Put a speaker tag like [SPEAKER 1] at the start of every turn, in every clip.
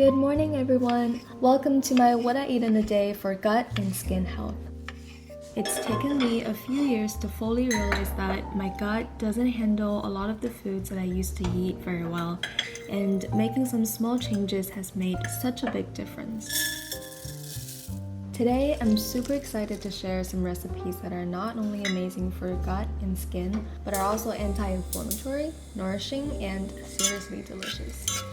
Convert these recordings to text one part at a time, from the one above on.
[SPEAKER 1] Good morning, everyone. Welcome to my What I Eat in a Day for gut and skin health. It's taken me a few years to fully realize that my gut doesn't handle a lot of the foods that I used to eat very well, and making some small changes has made such a big difference. Today, I'm super excited to share some recipes that are not only amazing for gut and skin, but are also anti-inflammatory, nourishing, and seriously delicious.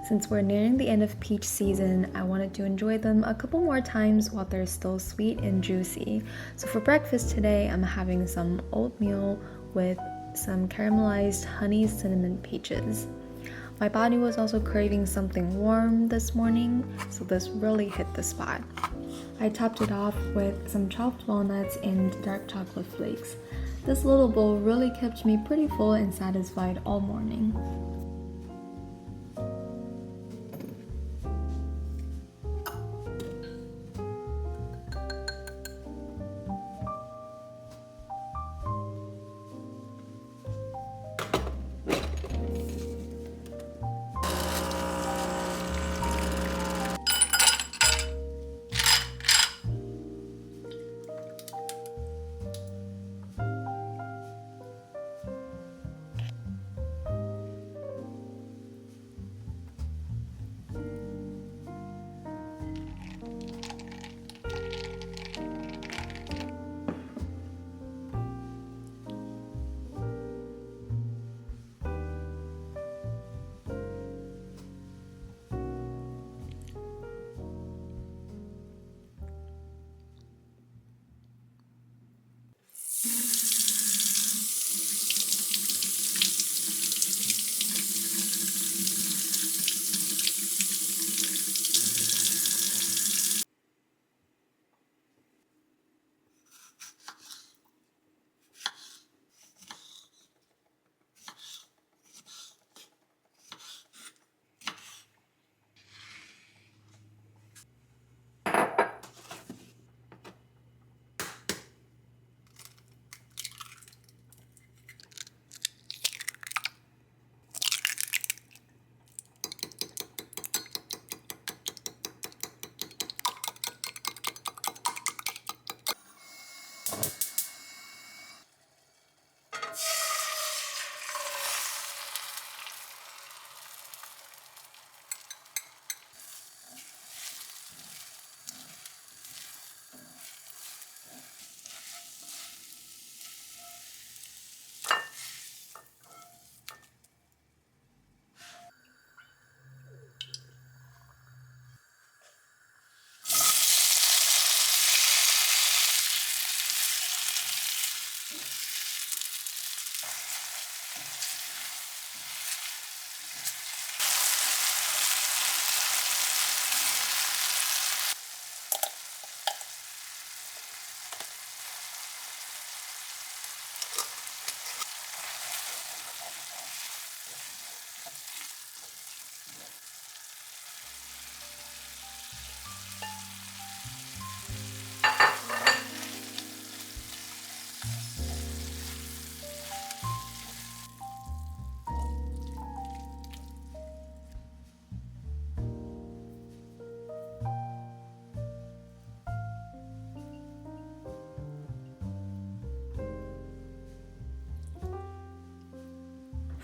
[SPEAKER 1] Since we're nearing the end of peach season, I wanted to enjoy them a couple more times while they're still sweet and juicy. So for breakfast today, I'm having some oatmeal with some caramelized honey cinnamon peaches. My body was also craving something warm this morning, so this really hit the spot. I topped it off with some chopped walnuts and dark chocolate flakes. This little bowl really kept me pretty full and satisfied all morning.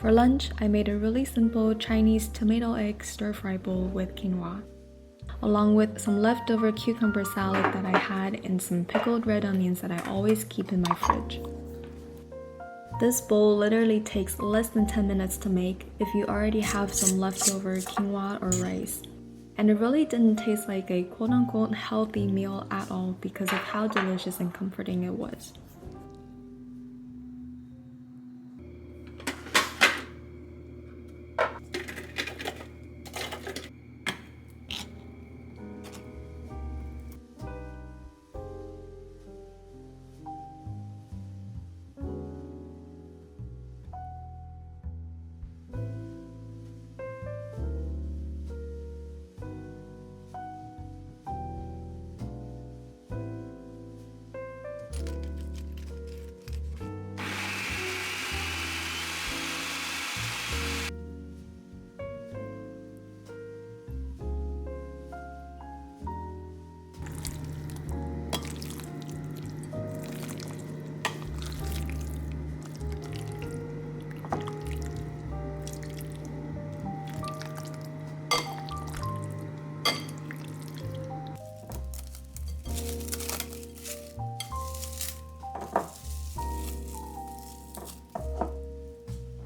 [SPEAKER 1] For lunch, I made a really simple Chinese tomato egg stir-fry bowl with quinoa, along with some leftover cucumber salad that I had and some pickled red onions that I always keep in my fridge. This bowl literally takes less than 10 minutes to make if you already have some leftover quinoa or rice. And it really didn't taste like a quote-unquote healthy meal at all because of how delicious and comforting it was.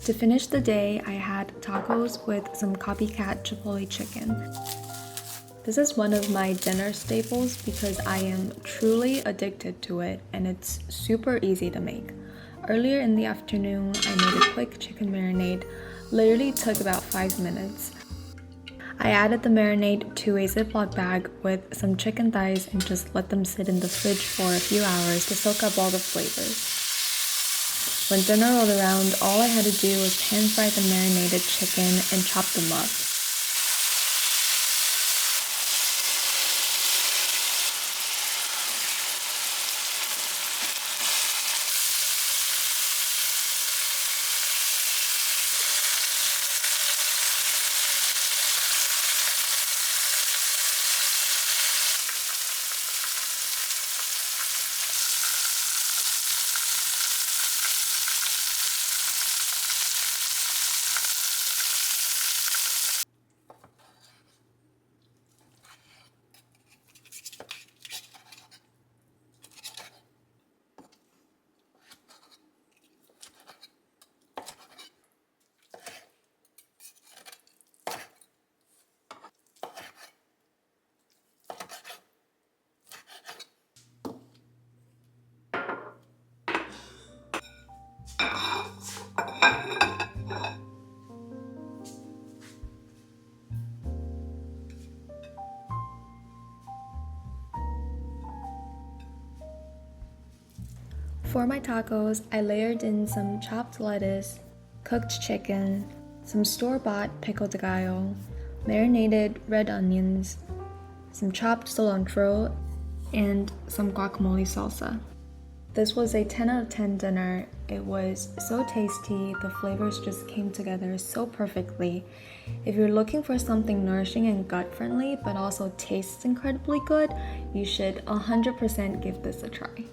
[SPEAKER 1] To finish the day, I had tacos with some copycat chipotle chicken. This is one of my dinner staples because I am truly addicted to it and it's super easy to make. Earlier in the afternoon, I made a quick chicken marinade. Literally took about 5 minutes. I added the marinade to a Ziploc bag with some chicken thighs and just let them sit in the fridge for a few hours to soak up all the flavors. When dinner rolled around, all I had to do was pan fry the marinated chicken and chop them up. For my tacos, I layered in some chopped lettuce, cooked chicken, some store-bought pico de gallo, marinated red onions, some chopped cilantro, and some guacamole salsa. This was a 10 out of 10 dinner. It was so tasty, the flavors just came together so perfectly. If you're looking for something nourishing and gut-friendly, but also tastes incredibly good, you should 100% give this a try.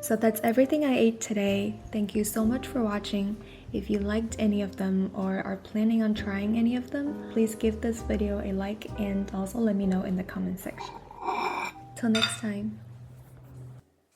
[SPEAKER 1] So that's everything I ate today. Thank you so much for watching. If you liked any of them or are planning on trying any of them, please give this video a like and also let me know in the comment section. Till next time.